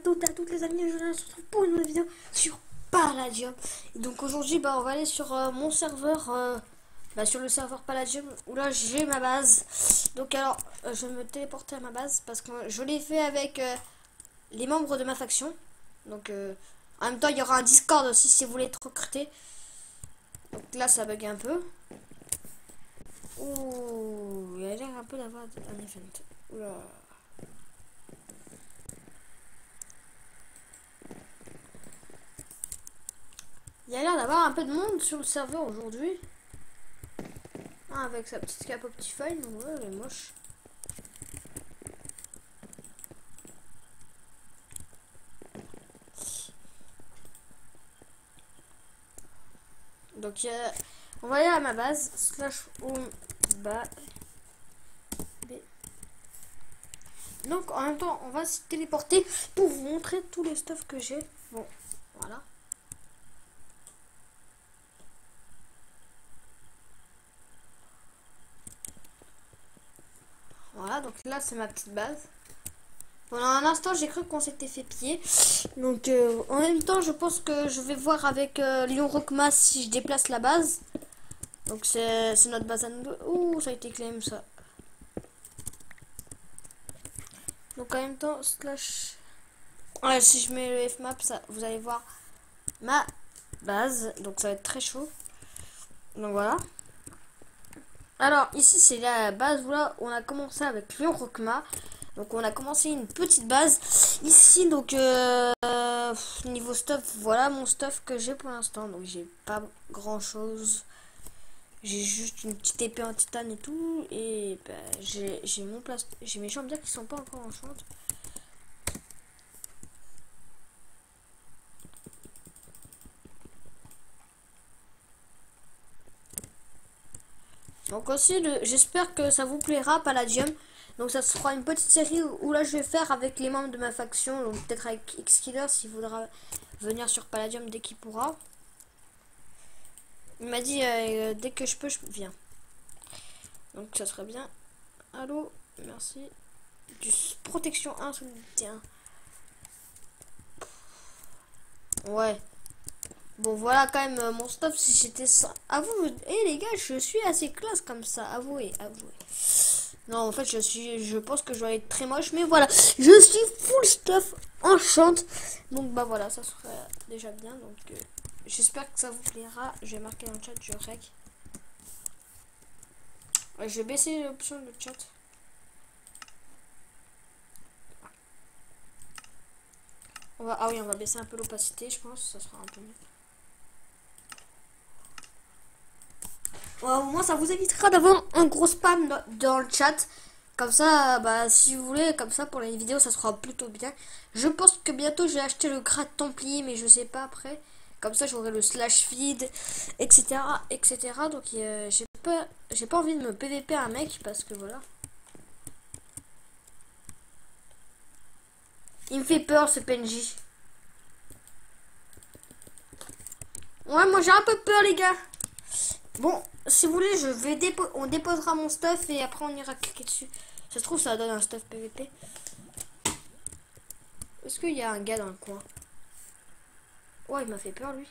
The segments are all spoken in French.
toutes et à toutes les amis, je se retrouve pour une nouvelle vidéo sur Palladium. Et donc aujourd'hui on va aller sur mon serveur, sur le serveur Palladium où là j'ai ma base. Donc alors je vais me téléporter à ma base parce que je l'ai fait avec les membres de ma faction. Donc en même temps il y aura un Discord aussi si vous voulez être recruté. Donc là ça bug un peu. Ouh, il a l'air un peu d'avoir un event. Oula. Il y a l'air d'avoir un peu de monde sur le serveur aujourd'hui. Ah, avec sa petite cape Optifine, ouais, elle est moche. Donc on va aller à ma base, /home bas. Donc en même temps on va se téléporter pour vous montrer tous les stuff que j'ai. Bon, voilà. Voilà, donc là c'est ma petite base. Pendant un instant j'ai cru qu'on s'était fait piller. Donc en même temps je pense que je vais voir avec Lyon Rockma si je déplace la base. Donc c'est notre base à nous. Ouh, ça a été claim ça. Donc en même temps ouais, si je mets le Fmap, ça, vous allez voir ma base. Donc ça va être très chaud. Donc voilà. Alors ici c'est la base où là on a commencé avec Lyon Rockma. Donc on a commencé une petite base ici. Donc niveau stuff, voilà mon stuff que j'ai pour l'instant. Donc j'ai pas grand chose. J'ai juste une petite épée en titane et tout. Et bah, j'ai mes champions qui sont pas encore en chante. Donc aussi, j'espère que ça vous plaira, Palladium. Donc ça sera une petite série où là je vais faire avec les membres de ma faction. Donc peut-être avec X-Killer s'il voudra venir sur Palladium dès qu'il pourra. Il m'a dit dès que je peux, je viens. Donc ça serait bien. Allô, merci. Du protection 1 solidité 1. Ouais. Bon voilà quand même mon stuff si j'étais ça. Avouez, les gars, je suis assez classe comme ça. Avouez. Non en fait je pense que je dois être très moche. Mais voilà, je suis full stuff enchante. Donc bah voilà, ça serait déjà bien. Donc j'espère que ça vous plaira. Je vais marquer dans le chat, je rec. Ouais, je vais baisser l'option de chat. Ah oui, on va baisser un peu l'opacité, je pense, ça sera un peu mieux. Au moins ça vous évitera d'avoir un gros spam dans le chat. Comme ça, bah si vous voulez, comme ça pour les vidéos ça sera plutôt bien. Je pense que bientôt je vais acheter le grade Templier, mais je sais pas après. Comme ça j'aurai le /feed, etc. Donc j'ai pas envie de me PVP un mec parce que voilà. Il me fait peur ce PNJ. Ouais, moi j'ai un peu peur les gars. Bon, si vous voulez, on déposera mon stuff et après on ira cliquer dessus. Ça se trouve, ça donne un stuff PVP. Est-ce qu'il y a un gars dans le coin? Ouais, il m'a fait peur lui.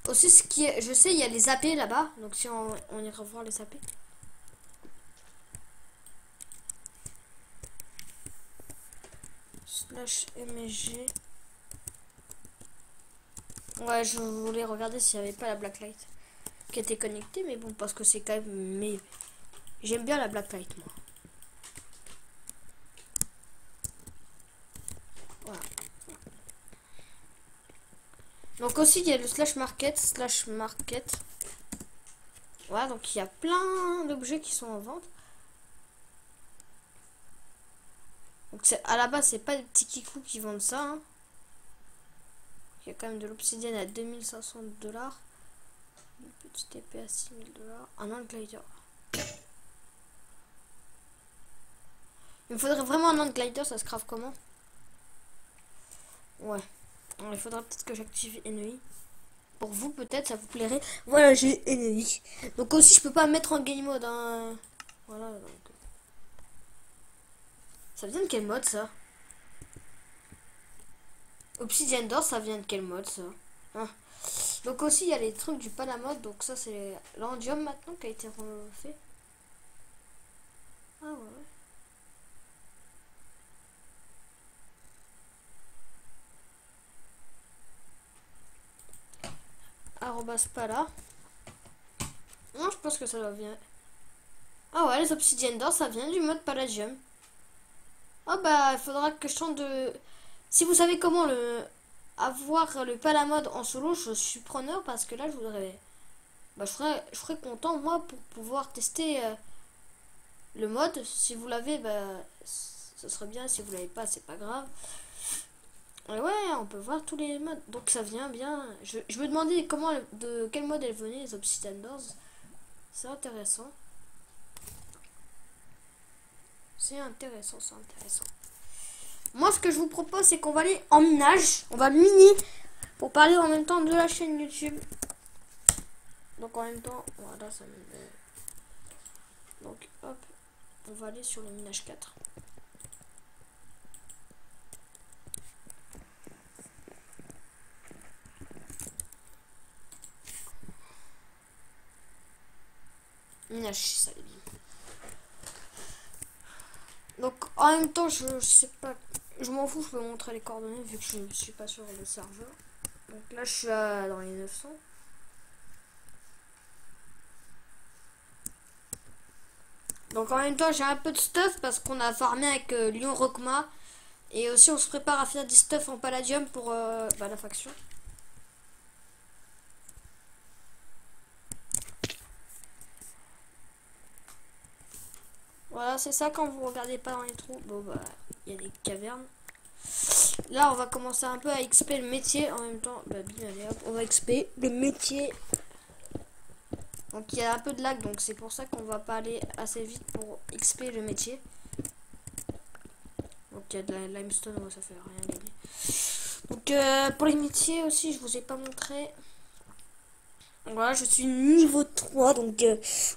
Aussi, je sais, il y a les AP là-bas. Donc si on ira voir les AP. /MSG. Ouais, je voulais regarder s'il n'y avait pas la Blacklight qui était connectée, mais bon, parce que c'est quand même... Mais j'aime bien la Blacklight, moi. Voilà. Donc aussi, il y a le /market. Voilà, donc il y a plein d'objets qui sont en vente. Donc à la base, c'est pas des petits kikous qui vendent ça, hein. Il y a quand même de l'obsidienne à 2500 $. Une petite épée à 6000 $. Un glider. Il me faudrait vraiment un glider, ça se crave comment? Ouais. Alors, il faudra peut-être que j'active NEI. Pour vous, peut-être, ça vous plairait. Voilà, j'ai NEI. Donc aussi, je peux pas mettre en game mode, hein. Voilà, donc. Ça vient de quel mode ça? Obsidian d'or, ça vient de quel mode ça? Hein. Donc aussi il y a les trucs du Palamode, donc ça c'est l'Andium maintenant qui a été refait. Ah ouais. Arrobas pala. Non, je pense que ça va bien. Ah ouais, les obsidiennes d'or, ça vient du mode Palladium. Ah bah, il faudra que je tente de... Si vous savez comment avoir le Palamode en solo, je suis preneur parce que là, je voudrais... Bah, je serais content, moi, pour pouvoir tester le mode. Si vous l'avez, bah, ce serait bien. Si vous l'avez pas, c'est pas grave. Et ouais, on peut voir tous les modes. Donc ça vient bien. Je me demandais comment, de quel mode elles venaient, les Obsidian Doors. C'est intéressant. C'est intéressant, c'est intéressant. Moi, ce que je vous propose, c'est qu'on va aller en minage. On va miner pour parler en même temps de la chaîne YouTube. Donc en même temps, voilà, ça me... Donc hop, on va aller sur le minage 4. Minage 6, allez bien. Donc en même temps, je sais pas, je m'en fous, je peux montrer les coordonnées vu que je ne suis pas sur le serveur. Donc là, je suis dans les 900. Donc en même temps, j'ai un peu de stuff parce qu'on a farmé avec Lion Rockma. Et aussi, on se prépare à faire des stuff en Palladium pour la faction. Voilà, c'est ça quand vous regardez pas dans les trous. Bon, bah, il y a des cavernes. Là, on va commencer un peu à XP le métier. En même temps, bah, bien, allez, hop, on va XP le métier. Donc, il y a un peu de lag, donc c'est pour ça qu'on va pas aller assez vite pour XP le métier. Donc, il y a de la limestone, ouais, ça fait rien gagner. Donc, pour les métiers aussi, je vous ai pas montré. Voilà, je suis niveau 3, donc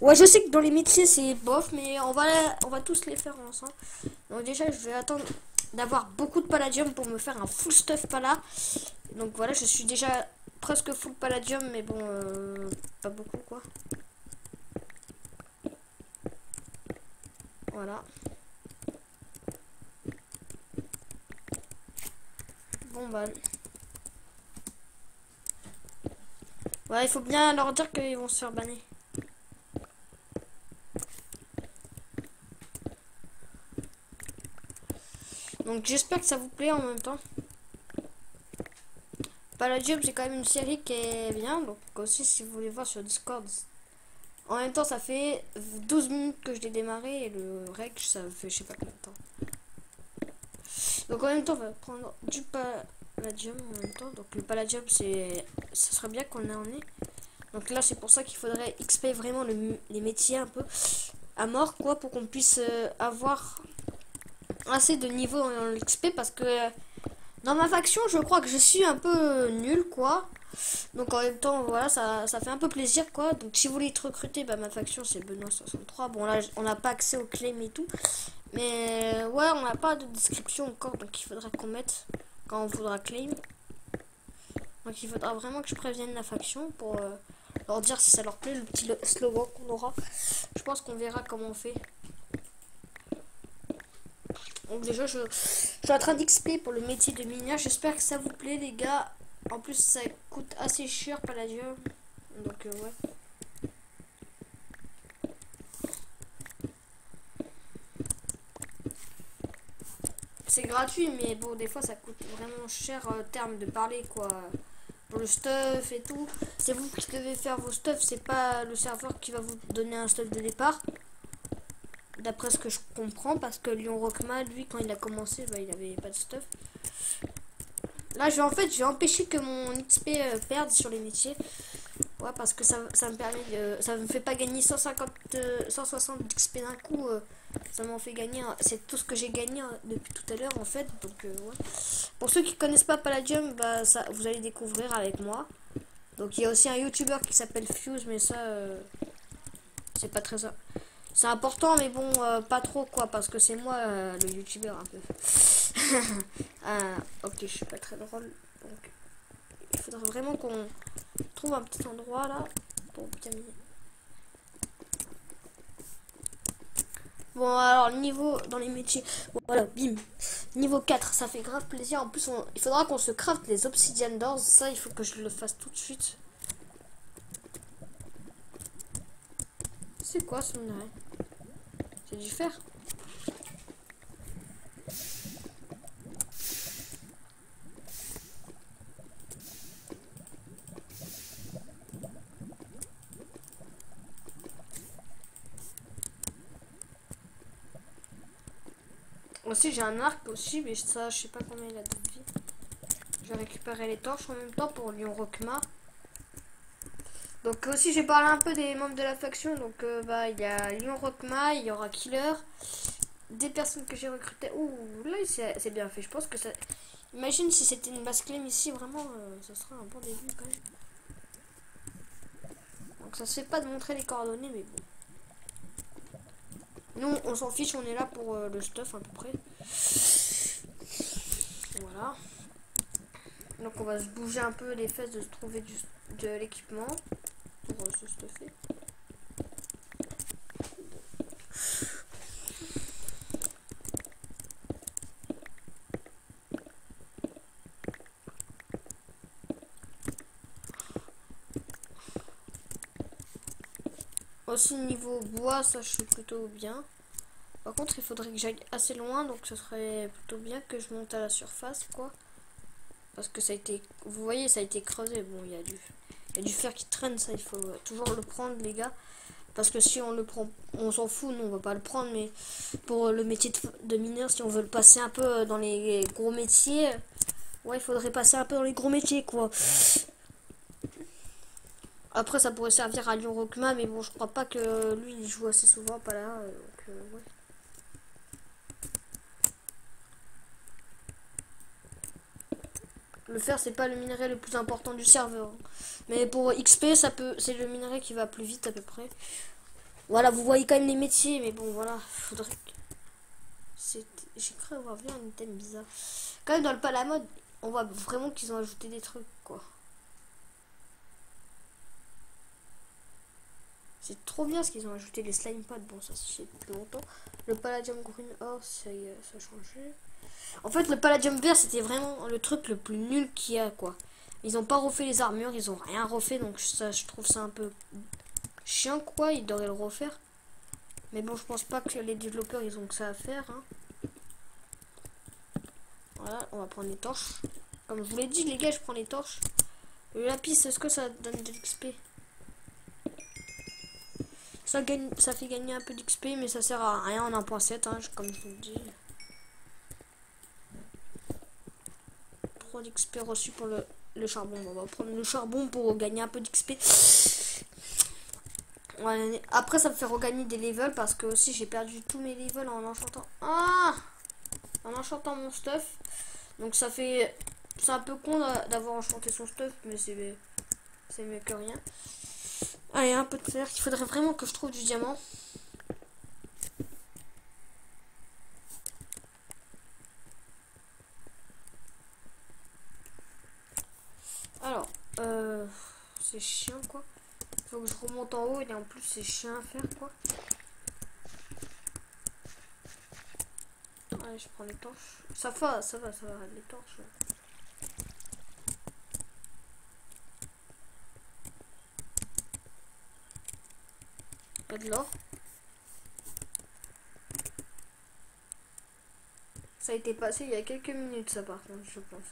ouais, je sais que dans les métiers c'est bof, mais on va tous les faire ensemble. Donc déjà, je vais attendre d'avoir beaucoup de palladium pour me faire un full stuff pala. Donc voilà, je suis déjà presque full palladium, mais bon, pas beaucoup quoi. Voilà. Bon bah. Ouais, il faut bien leur dire qu'ils vont se faire banner. Donc j'espère que ça vous plaît en même temps. Palladium, c'est quand même une série qui est bien. Donc aussi, si vous voulez voir sur Discord. En même temps, ça fait 12 minutes que je l'ai démarré. Et le reg, ça fait je sais pas combien de temps. Donc en même temps, on va prendre du Palladium en même temps. Donc le Palladium, ça serait bien qu'on en ait. Donc là, c'est pour ça qu'il faudrait XP vraiment les métiers un peu à mort, quoi, pour qu'on puisse avoir assez de niveau dans l'XP. Parce que dans ma faction, je crois que je suis un peu nul, quoi. Donc en même temps, voilà, ça fait un peu plaisir, quoi. Donc si vous voulez être recruté, bah, ma faction, c'est Benoît63. Bon, là, on n'a pas accès au claim et tout. Mais ouais, on n'a pas de description encore, donc il faudra qu'on mette quand on voudra claim. Donc il faudra vraiment que je prévienne la faction pour leur dire si ça leur plaît, le petit slogan qu'on aura. Je pense qu'on verra comment on fait. Donc déjà, je suis en train d'XP pour le métier de mineur. J'espère que ça vous plaît, les gars. En plus, ça coûte assez cher, Palladium. Donc ouais. C'est gratuit, mais bon, des fois, ça coûte vraiment cher en termes de parler, quoi. Pour le stuff et tout. C'est vous qui devez faire vos stuff. C'est pas le serveur qui va vous donner un stuff de départ. D'après ce que je comprends, parce que Lion Rockma, lui, quand il a commencé, bah, il avait pas de stuff. Là, je vais empêcher que mon XP perde sur les métiers. Ouais, parce que ça me permet ça me fait pas gagner 160 XP d'un coup. Ça m'en fait gagner. C'est tout ce que j'ai gagné depuis tout à l'heure, en fait. Donc, ouais. Pour ceux qui connaissent pas Palladium, bah, ça, vous allez découvrir avec moi. Donc, il y a aussi un YouTuber qui s'appelle Fuse, mais ça, c'est pas très... C'est important, mais bon, pas trop quoi, parce que c'est moi le youtubeur un peu. Ok, je suis pas très drôle, donc il faudrait vraiment qu'on trouve un petit endroit là pour bien miner. Bon, alors niveau dans les métiers, bon, voilà, bim. Niveau 4, ça fait grave plaisir. En plus, il faudra qu'on se craft les obsidian doors. Ça, il faut que je le fasse tout de suite. C'est quoi ce minerai? C'est du fer. Aussi, j'ai un arc aussi, mais ça, je sais pas combien il a de vie. Je vais récupérer les torches en même temps pour Lion Rockma. Donc aussi, j'ai parlé un peu des membres de la faction. Donc, bah, il y a Lion Rockma, il y aura Killer, des personnes que j'ai recrutées. Ouh, là, c'est bien fait. Je pense que ça. Imagine si c'était une base claim ici, vraiment, ça serait un bon début quand même. Donc, ça se fait pas de montrer les coordonnées, mais bon. Nous, on s'en fiche, on est là pour le stuff à peu près. Voilà. Donc on va se bouger un peu les fesses de se trouver de l'équipement pour se stuffer. Aussi niveau bois, ça je suis plutôt bien. Par contre, il faudrait que j'aille assez loin, donc ce serait plutôt bien que je monte à la surface, quoi. Parce que ça a été, vous voyez, ça a été creusé. Bon, il y a du fer qui traîne, ça, il faut toujours le prendre, les gars. Parce que si on le prend, on s'en fout, nous on va pas le prendre, mais pour le métier de mineur, si on veut le passer un peu dans les gros métiers, ouais, il faudrait passer un peu dans les gros métiers, quoi. Après, ça pourrait servir à Lion Rockma, mais bon, je crois pas que lui, il joue assez souvent, pas là, donc ouais. Le fer, c'est pas le minerai le plus important du serveur. Mais pour XP, ça peut, c'est le minerai qui va plus vite à peu près. Voilà, vous voyez quand même les métiers, mais bon, voilà, faudrait que... J'ai cru avoir vu un item bizarre. Quand même, dans le Palamode, on voit vraiment qu'ils ont ajouté des trucs, quoi. C'est trop bien ce qu'ils ont ajouté, les slime pads. Bon, ça c'est depuis longtemps. Le Palladium Green Ore, ça a changé. En fait, le Palladium Vert, c'était vraiment le truc le plus nul qu'il y a, quoi. Ils ont pas refait les armures, ils ont rien refait, donc ça, je trouve ça un peu chiant, quoi. Ils devraient le refaire. Mais bon, je pense pas que les développeurs, ils ont que ça à faire, hein. Voilà, on va prendre les torches. Comme je vous l'ai dit, les gars, je prends les torches. Le lapis, est-ce que ça donne de l'XP? Ça fait gagner un peu d'XP, mais ça sert à rien en 1.7, hein, comme je vous le dis. 3 d'XP reçu pour le charbon. Bon, on va prendre le charbon pour gagner un peu d'XP. Ouais, après, ça me fait regagner des levels parce que aussi j'ai perdu tous mes levels en enchantant. Ah! En enchantant mon stuff. Donc ça fait. C'est un peu con d'avoir enchanté son stuff, mais c'est mieux que rien. Allez, un peu de fer. Il faudrait vraiment que je trouve du diamant. Alors, c'est chiant quoi. Faut que je remonte en haut et en plus c'est chiant à faire quoi. Allez, je prends les torches. Ça va, les torches. Il y a de l'or. Ça a été passé il y a quelques minutes ça par contre, je pense.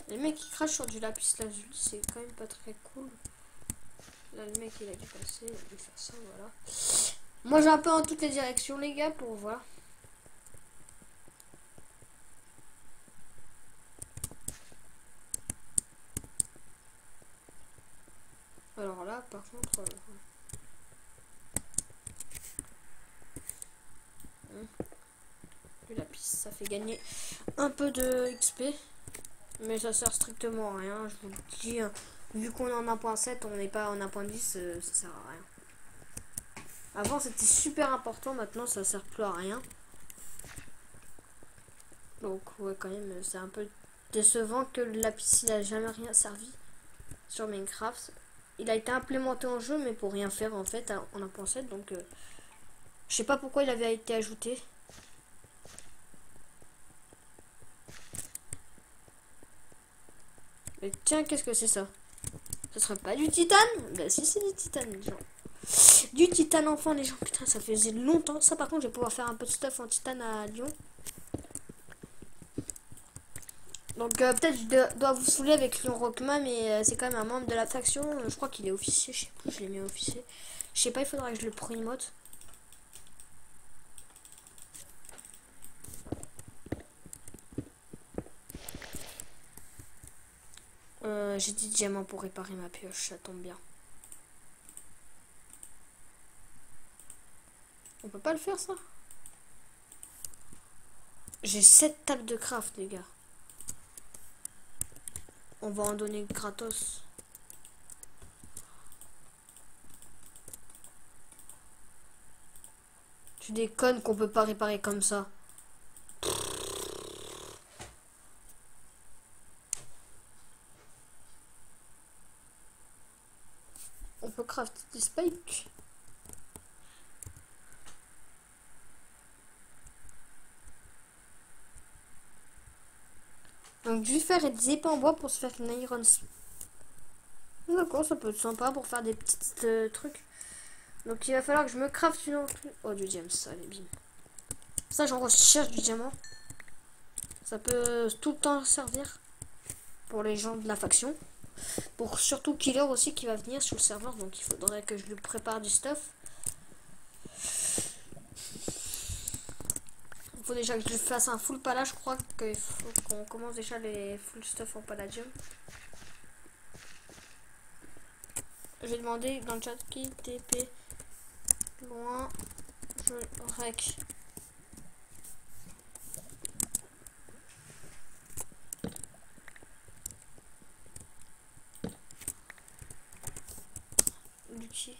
Les mecs qui crachent sur du lapis lazuli, c'est quand même pas très cool. Là le mec il a dû passer, il a dû faire ça, voilà. Moi j'ai un peu en toutes les directions les gars pour voir. Alors là par contre... le lapis ça fait gagner un peu de XP. Mais ça sert strictement à rien, je vous le dis. Vu qu'on est en 1.7, on n'est pas en 1.10, ça sert à rien. Avant c'était super important, maintenant ça sert plus à rien. Donc ouais, quand même c'est un peu décevant que le lapis il a jamais rien servi sur Minecraft. Il a été implémenté en jeu mais pour rien faire en fait en 1.7, donc je sais pas pourquoi il avait été ajouté. Mais tiens, qu'est-ce que c'est ça? Ce serait pas du titane? Bah si, c'est du titane, les gens. Du titane enfin, les gens. Putain, ça faisait longtemps. Ça, par contre, je vais pouvoir faire un peu de stuff en titane à Lyon. Donc, peut-être je dois vous saouler avec Lyon Rockman, mais c'est quand même un membre de la faction. Je crois qu'il est officier. Je sais plus, je l'ai mis officier. Je sais pas, il faudra que je le promote. J'ai 10 diamants pour réparer ma pioche, ça tombe bien. On peut pas le faire, ça? J'ai 7 tables de craft, les gars. On va en donner gratos. Tu déconnes qu'on peut pas réparer comme ça. On peut crafter des spikes. Donc je vais faire des épées en bois pour se faire une iron. D'accord, ça peut être sympa pour faire des petits trucs. Donc il va falloir que je me craft une... Oh, du diamant, ça, allez, bim. Ça, j'en recherche du diamant. Ça peut tout le temps servir pour les gens de la faction. Pour surtout Killer aussi qui va venir sur le serveur. Donc il faudrait que je lui prépare du stuff. Il faut déjà que je fasse un full pala. Je crois qu'il faut qu'on commence déjà les full stuff en palladium. Je vais demander dans le chat qui TP loin. Je rec. Lucky.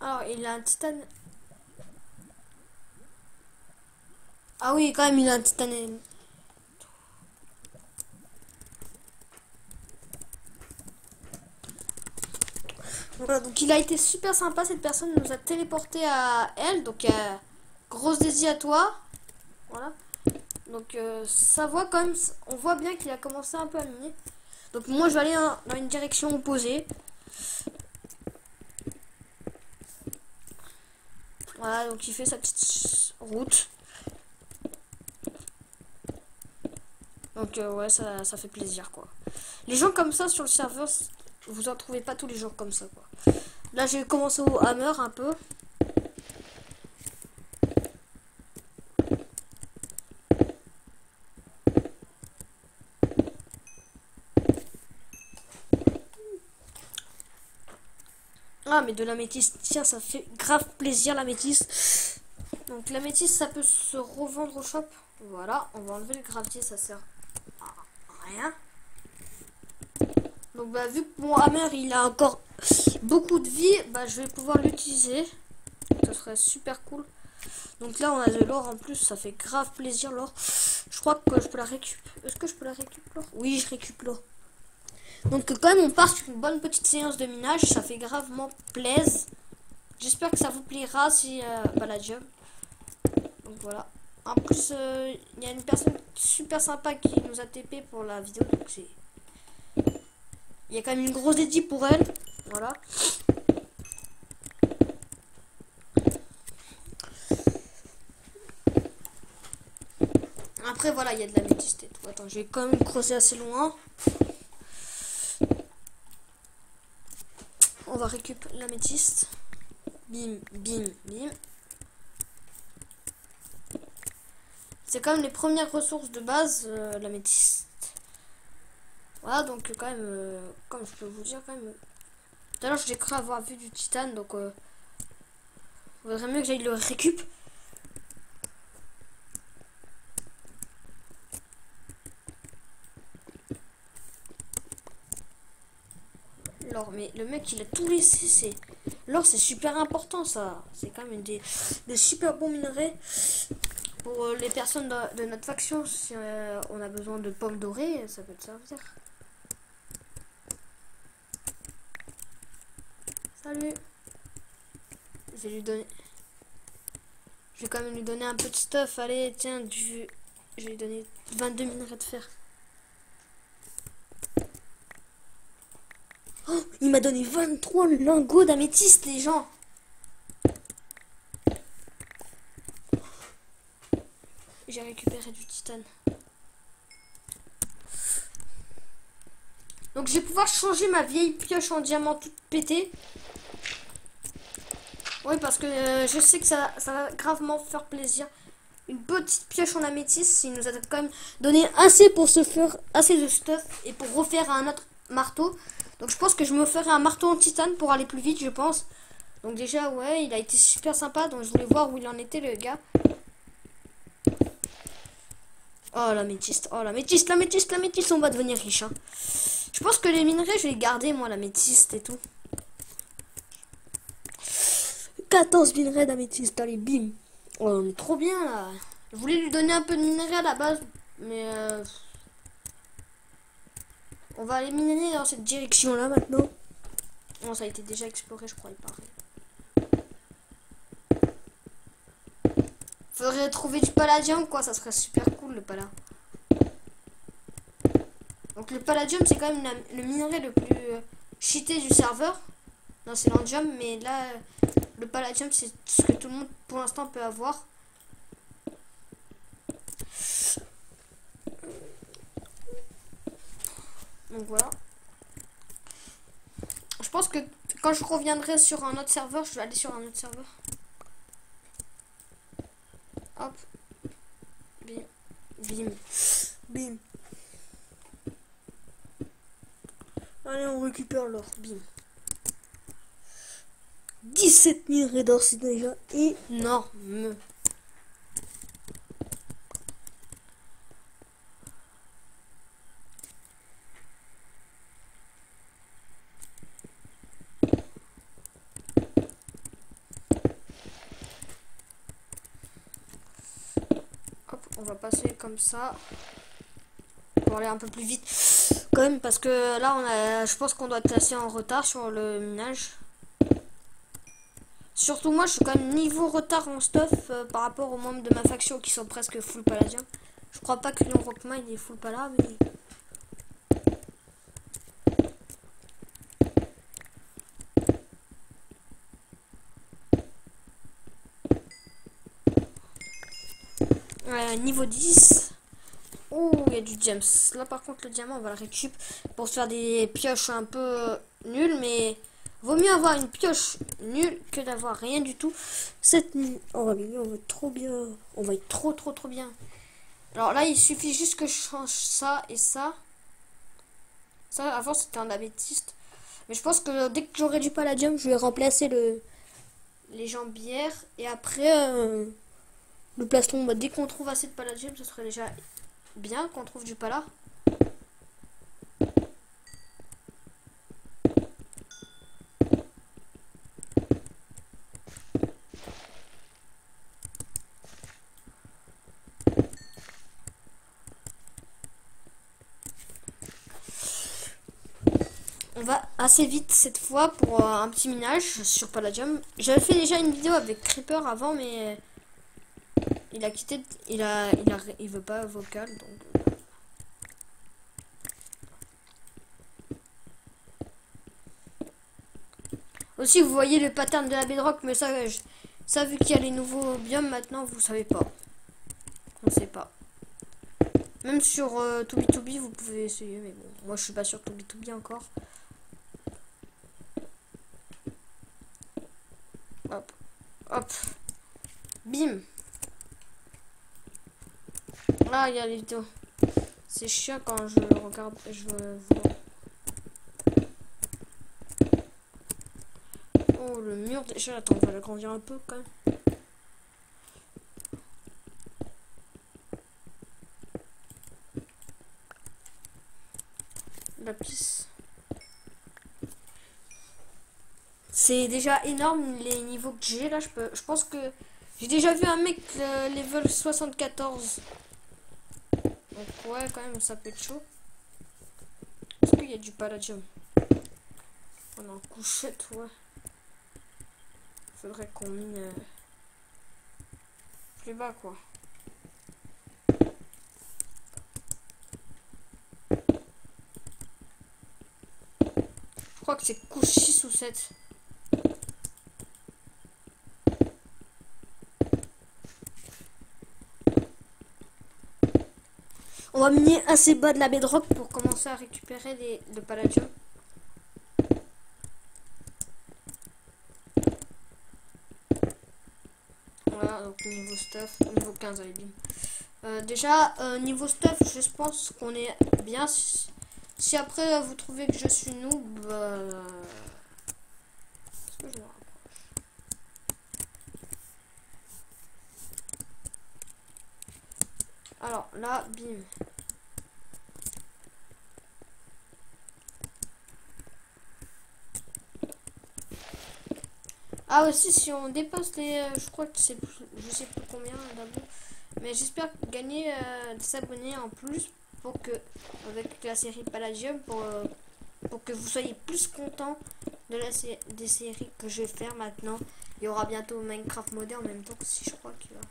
Alors, il a un titane. Ah oui, quand même, il a un titane. Voilà, donc il a été super sympa, cette personne nous a téléporté à elle, donc grosse dési à toi. Voilà. Donc ça voit quand même, on voit bien qu'il a commencé un peu à miner. Donc moi je vais aller dans une direction opposée. Voilà, donc il fait sa petite route. Donc ouais, ça fait plaisir quoi. Les gens comme ça sur le serveur, vous en trouvez pas tous les jours comme ça quoi. Là j'ai commencé au hammer un peu. Ah mais de l'améthyste, tiens ça fait grave plaisir l'améthyste. Donc l'améthyste ça peut se revendre au shop. Voilà, on va enlever le gravier, ça sert à rien. Donc bah vu que mon hammer il a encore beaucoup de vie, bah je vais pouvoir l'utiliser. Ça serait super cool. Donc là on a de l'or en plus, ça fait grave plaisir l'or. Je crois que je peux la récupérer. Est-ce que je peux la récupérer l'or? Oui, je récupère l'or. Donc quand même on part sur une bonne petite séance de minage, ça fait gravement plaisir. J'espère que ça vous plaira si palladium. Donc voilà. En plus il y a une personne super sympa qui nous a TP pour la vidéo, donc c'est... Il y a quand même une grosse dédie pour elle. Voilà. Après voilà, il y a de la métiste et tout. Attends, je vais quand même creuser assez loin. On va récupérer l'améthyste. Bim, bim, bim. C'est quand même les premières ressources de base, l'améthyste. Voilà, donc quand même, comme je peux vous dire, quand même. Tout à l'heure, j'ai cru avoir vu du titane, donc vaudrait mieux que j'aille le récup. L'or, mais le mec, il a tout laissé. L'or, c'est super important, ça. C'est quand même des super bons minerais. Pour les personnes de notre faction, si on a besoin de pommes dorées, ça peut te servir. Salut. Je vais lui donner. Je vais quand même lui donner un peu de stuff. Allez, tiens, je vais lui donner 22 minerais de fer. Oh, il m'a donné 23 lingots d'améthyste, les gens. J'ai récupéré du titane. Donc je vais pouvoir changer ma vieille pioche en diamant toute pétée. Oui, parce que je sais que ça va gravement faire plaisir. Une petite pioche en améthyste, il nous a quand même donné assez pour se faire assez de stuff et pour refaire un autre marteau. Donc je pense que je me ferai un marteau en titane pour aller plus vite, je pense. Donc déjà, ouais, il a été super sympa. Donc je voulais voir où il en était, le gars. Oh, l'améthyste, l'améthyste, on va devenir riche, hein. Je pense que les minerais, je vais les garder, moi, l'améthyste et tout. 14 minerais d'améthyste, allez, bim. Oh, on est trop bien, là. Je voulais lui donner un peu de minerais à la base, mais on va aller minerer dans cette direction-là, maintenant. Bon, ça a été déjà exploré, je crois, il paraît. Faudrait trouver du palladium, quoi, ça serait super cool, le pala. Donc le palladium, c'est quand même le minerai le plus cheaté du serveur. Non, c'est l'andium, mais là, le palladium, c'est ce que tout le monde, pour l'instant, peut avoir. Donc voilà. Je pense que quand je reviendrai sur un autre serveur, je vais aller sur un autre serveur. Hop. Bim. Bim. Bim. Allez, on récupère l'or. Bim. 17 minerais d'or, c'est déjà énorme. Hop, on va passer comme ça. Pour aller un peu plus vite. Quand même, parce que là, je pense qu'on doit être assez en retard sur le minage. Surtout moi, je suis quand même niveau retard en stuff par rapport aux membres de ma faction qui sont presque full palladium. Je crois pas que Lion Rockmine est full pala, mais... niveau 10. Oh, il y a du gems. Là, par contre, le diamant, on va le récup pour se faire des pioches un peu nulles, mais vaut mieux avoir une pioche nulle que d'avoir rien du tout. Cette nuit, oh, mais on va être trop bien. On va être trop bien. Alors là, il suffit juste que je change ça et ça. Ça, avant, c'était un améthyste. Mais je pense que dès que j'aurai du palladium, je vais remplacer les jambières. Et après, le plastron, bah, dès qu'on trouve assez de palladium, ce serait déjà bien qu'on trouve du pala. On va assez vite cette fois pour un petit minage sur Palladium. J'avais fait déjà une vidéo avec Creeper avant, mais il a quitté, il veut pas vocal, donc. Aussi, vous voyez le pattern de la bedrock, mais ça vu qu'il y a les nouveaux biomes maintenant, vous savez pas. On sait pas. Même sur Tobi, vous pouvez essayer, mais bon, moi je suis pas sur Tobi encore. Hop, hop, bim. Ah, il y a les vidéos. C'est chiant quand je regarde et je vois. Oh, le mur déjà. Attends, on va l'agrandir un peu quand même. La piste. C'est déjà énorme les niveaux que j'ai là. Je pense que j'ai déjà vu un mec level 74. Donc ouais, quand même, ça peut être chaud. Est-ce qu'il y a du palladium? On est en couchette, ouais. Faudrait qu'on mine plus bas, quoi. Je crois que c'est couche 6 ou 7. On va miner assez bas de la bedrock pour commencer à récupérer le palladium. Voilà, donc niveau stuff, niveau 15, allez, bim. Déjà, niveau stuff, je pense qu'on est bien. Si après vous trouvez que je suis noob, est-ce que je me rapproche? Alors là, bim. Ah aussi, si on dépasse les, je crois que c'est, je sais plus combien d'abonnés, mais j'espère gagner des abonnés en plus pour que avec la série Palladium pour que vous soyez plus contents de des séries que je vais faire maintenant. Il y aura bientôt Minecraft moderne en même temps que si je crois qu'il va.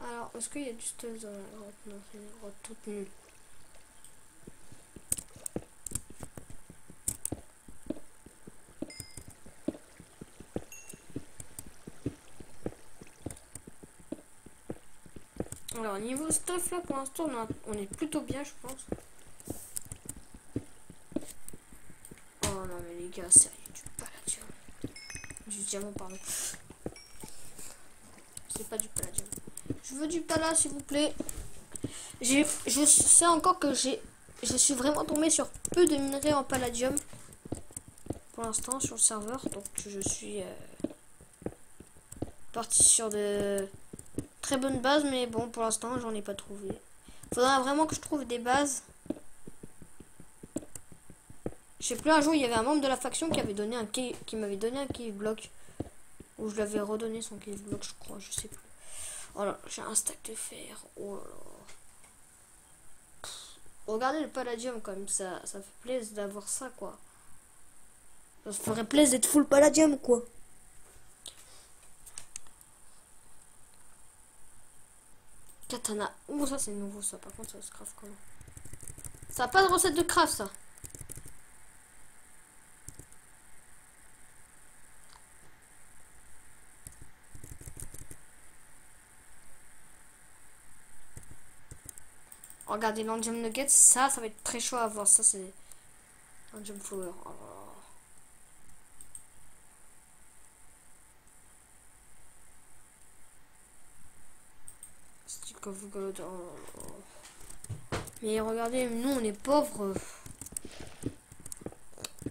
Alors, est-ce qu'il y a du stuff dans la grotte? Non, c'est une grotte toute nulle. Alors, niveau stuff, là, pour l'instant, on est plutôt bien, je pense. Oh non, mais les gars, sérieux, du palladium. Du diamant, pardon. C'est pas du palladium. Je veux du pala, s'il vous plaît. Je sais encore que je suis vraiment tombé sur peu de minerais en palladium. Pour l'instant, sur le serveur. Donc, je suis parti sur de très bonnes bases. Mais bon, pour l'instant, j'en ai pas trouvé. Faudra vraiment que je trouve des bases. Je sais plus, un jour, il y avait un membre de la faction qui m'avait donné un cave block. Ou je l'avais redonné son cave block, je crois, je sais plus. Oh là, j'ai un stack de fer. Oh là là. Regardez le palladium comme ça fait plaisir d'avoir ça, quoi. Ça ferait plaisir d'être full palladium, quoi. Katana. Oh, ça c'est nouveau, ça. Par contre, ça se craft comment? Ça n'a pas de recette de craft, ça. Regardez l'Andium Nugget, ça va être très chaud à voir. Ça, c'est Andium Flower. Oh. Stick of God. Oh. Mais regardez, nous, on est pauvres.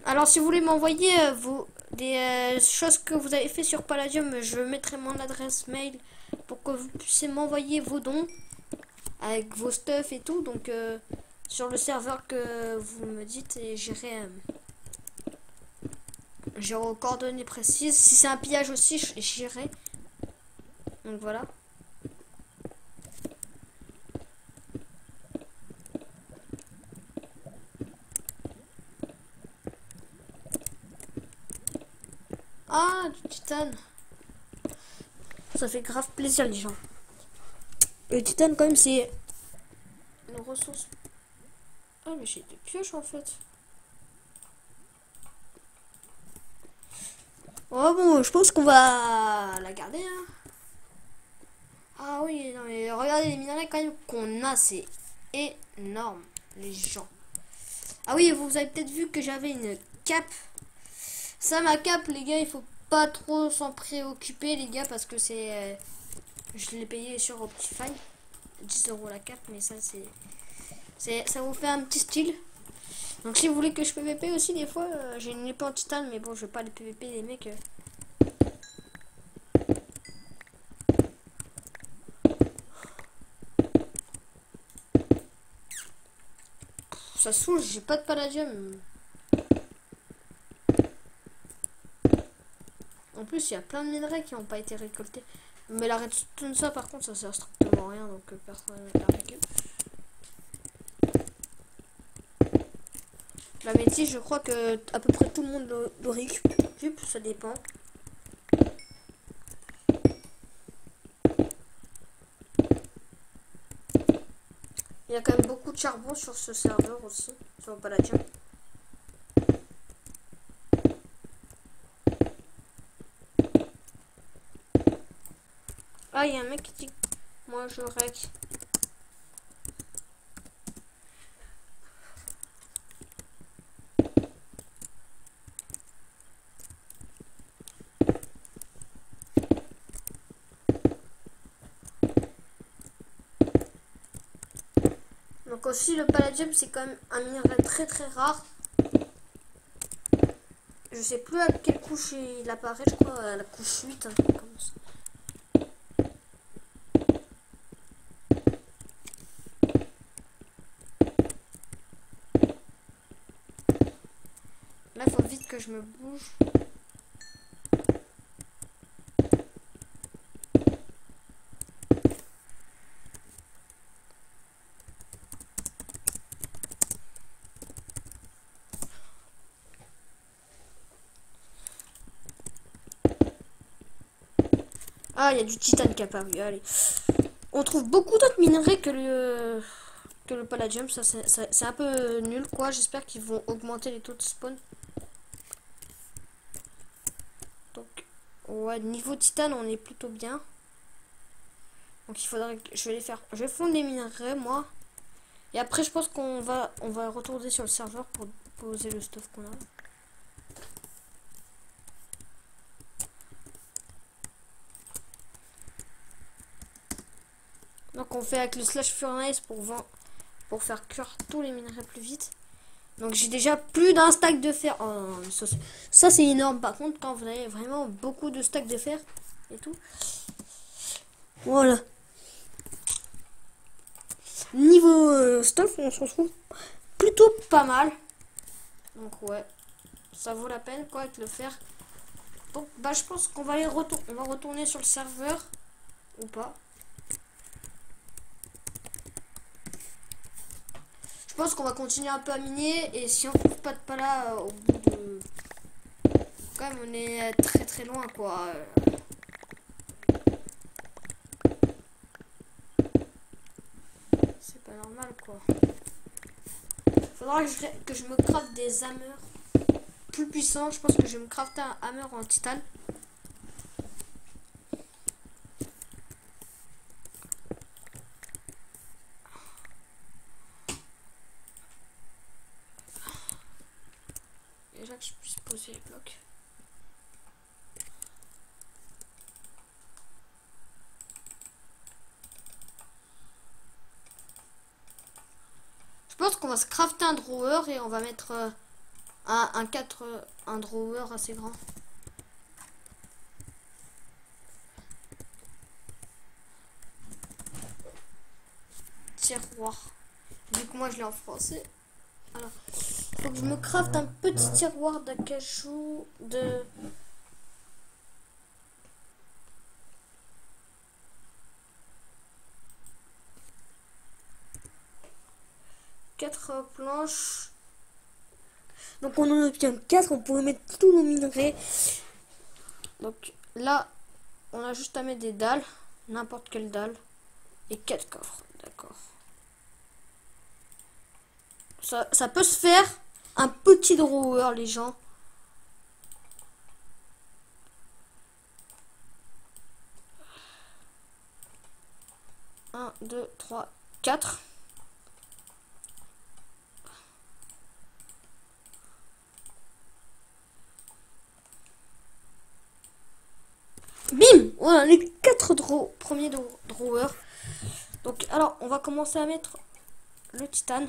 Alors, si vous voulez m'envoyer des choses que vous avez fait sur Palladium, je mettrai mon adresse mail pour que vous puissiez m'envoyer vos dons. Avec vos stuff et tout, donc sur le serveur que vous me dites et j'irai aux coordonnées précises. Si c'est un pillage aussi, j'irai. Donc voilà. Ah, du titane. Ça fait grave plaisir les gens. Le titane quand même c'est une ressource. Ah mais j'ai des pioches en fait. Oh bon, je pense qu'on va la garder hein. Ah oui, non mais regardez les minerais quand même qu'on a, c'est énorme les gens. Ah oui, vous avez peut-être vu que j'avais une cape. Ça ma cape les gars, il faut pas trop s'en préoccuper les gars parce que c'est je l'ai payé sur Optifine 10 € la carte, mais ça ça vous fait un petit style. Donc si vous voulez que je PVP aussi des fois j'ai une épée en titane, mais bon je vais pas les PVP les mecs. Ça saoule, j'ai pas de palladium. En plus il y a plein de minerais qui n'ont pas été récoltés. Mais la redstone ça par contre ça sert strictement à rien, donc personne n'a récupéré. La métier, je crois que à peu près tout le monde le récupère, ça dépend. Il y a quand même beaucoup de charbon sur ce serveur aussi, sur le Paladin. Ah, il y a un mec qui dit moi je rec. Donc aussi le palladium c'est quand même un minerai très très rare. Je sais plus à quelle couche il apparaît, je crois à la couche 8, un truc comme ça. Là il faut vite que je me bouge. Ah, il y a du titane qui est apparu, allez. On trouve beaucoup d'autres minerais que le palladium, ça c'est un peu nul quoi. J'espère qu'ils vont augmenter les taux de spawn. Donc ouais, niveau titane on est plutôt bien. Donc il faudrait que je vais les faire. Je vais fondre les minerais moi. Et après je pense qu'on va retourner sur le serveur pour poser le stuff qu'on a. Donc on fait avec le slash furnace pour faire cuire tous les minerais plus vite. Donc j'ai déjà plus d'un stack de fer. Oh, ça c'est énorme. Par contre quand vous avez vraiment beaucoup de stacks de fer et tout. Voilà. Niveau stuff on s'en trouve plutôt pas mal. Donc ouais. Ça vaut la peine quoi avec le fer. Donc bah je pense qu'on va on va retourner sur le serveur. Ou pas. Je pense qu'on va continuer un peu à miner et si on trouve pas de pala au bout de... Quand même on est très très loin quoi. C'est pas normal quoi. Faudra que je me crafte des hammers plus puissants. Je pense que je vais me crafter un hammer en titane. Déjà que je puisse poser les blocs. Je pense qu'on va se crafter un drawer et on va mettre un drawer assez grand. Tiroir. Vu que moi je l'ai en français. Alors, faut que je me crafte un petit tiroir d'acajou de... Quatre planches. Donc on en obtient 4, on pourrait mettre tous nos minerais. Donc là, on a juste à mettre des dalles, n'importe quelle dalle. Et 4 coffres, d'accord. Ça peut se faire un petit drawer les gens. 1, 2, 3, 4. a les 4 premiers drawers. Donc alors on va commencer à mettre le titane,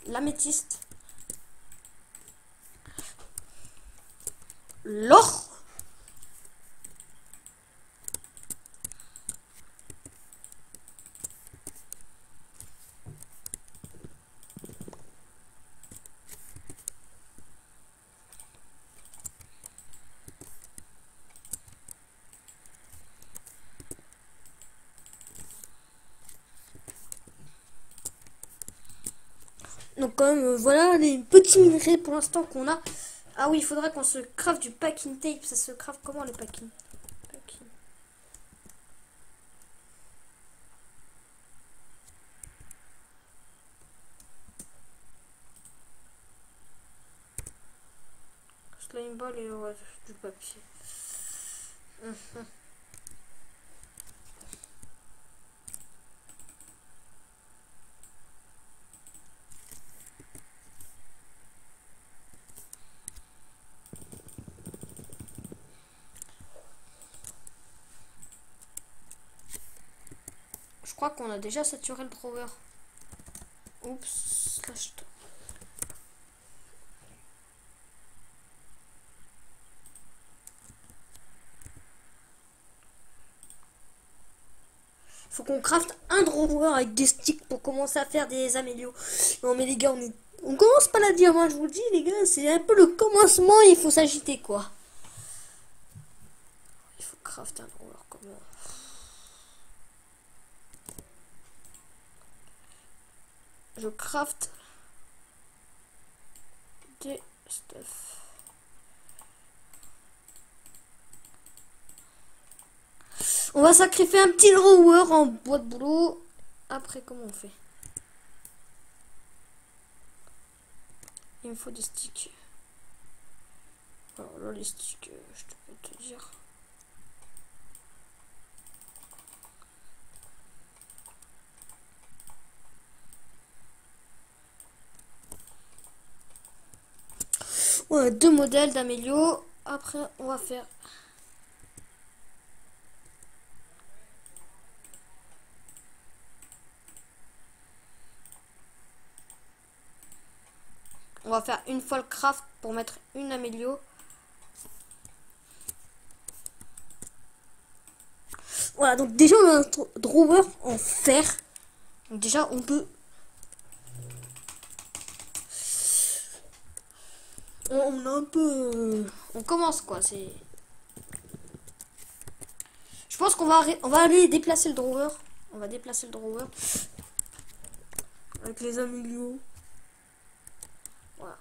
l'améthyste, l'or, donc quand même voilà les petits minerais pour l'instant qu'on a. Ah oui, il faudra qu'on se craft du packing tape. Ça se craft comment le packing? Slime ball et ouais, du papier. Je crois qu'on a déjà saturé le drawer. Oups, slash. Faut qu'on crafte un drawer avec des sticks pour commencer à faire des amélios. Non mais les gars, on commence pas la dire, moi je vous le dis les gars, c'est un peu le commencement, il faut s'agiter quoi. Il faut crafter un drawer comme je craft des stuff. On va sacrifier un petit drawer en bois de boulot. Après, comment on fait? Il me faut des sticks. Alors là, les sticks, je peux te dire. Ouais, 2 modèles d'Amélio. Après, on va faire... On va faire une fois le craft pour mettre une Amélio. Voilà, donc déjà on a un drawer en fer. Donc déjà on peut... On a un peu... On commence quoi, c'est... Je pense qu'on va aller déplacer le drawer. On va déplacer le drawer. Avec les Amélios.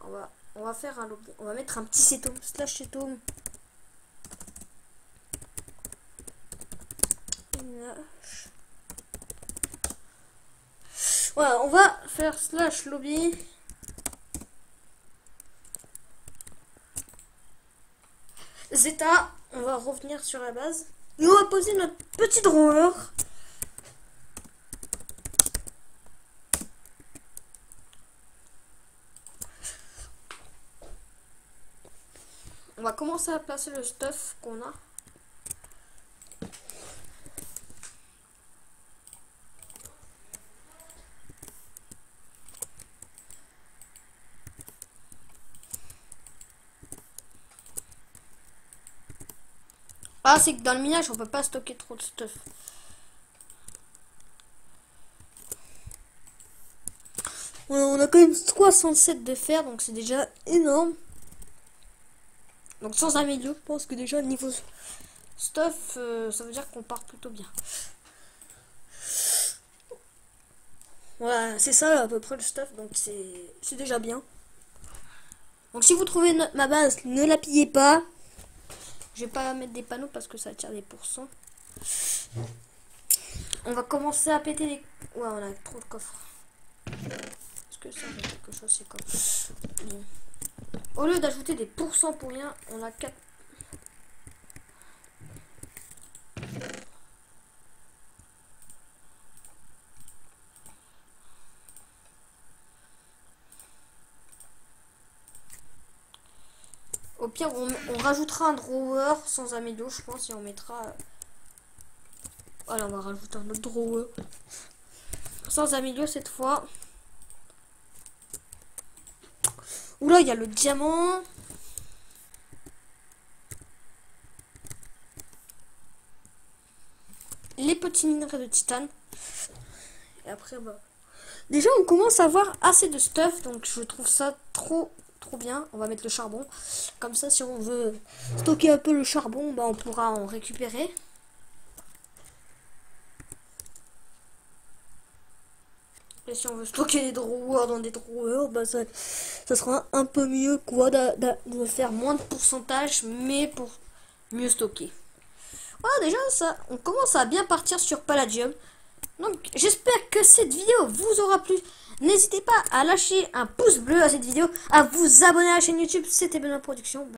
Voilà, on va faire un lobby. On va mettre un petit cétome, slash cétome. Voilà, on va faire slash lobby. Zeta, on va revenir sur la base. Et on va poser notre petit drawer. On va commencer à placer le stuff qu'on a. Ah, c'est que dans le minage, on peut pas stocker trop de stuff. On a quand même 67 de fer, donc c'est déjà énorme. Donc sans améliorer, je pense que déjà niveau stuff, ça veut dire qu'on part plutôt bien. Voilà, c'est ça à peu près le stuff, donc c'est déjà bien. Donc si vous trouvez ma base, ne la pillez pas. Je vais pas mettre des panneaux parce que ça tire des pourcents. On va commencer à péter les... Ouais, on a trop de coffres. Est-ce que ça fait quelque chose, c'est comme... Bon. Au lieu d'ajouter des pourcents pour rien, on a 4... Au pire, on rajoutera un drawer sans amélio, je pense, et on mettra... Voilà, on va rajouter un autre drawer. Sans amélio cette fois. Oula, il y a le diamant. Les petits minerais de titane. Et après, bah... Déjà, on commence à avoir assez de stuff, donc je trouve ça trop bien. On va mettre le charbon. Comme ça, si on veut stocker un peu le charbon, bah, on pourra en récupérer. Et si on veut stocker des drawers dans des drawers, bah, ça sera un peu mieux quoi de faire moins de pourcentage, mais pour mieux stocker. Voilà, déjà, ça, on commence à bien partir sur Palladium. Donc, j'espère que cette vidéo vous aura plu. N'hésitez pas à lâcher un pouce bleu à cette vidéo, à vous abonner à la chaîne YouTube. C'était Benoît Production.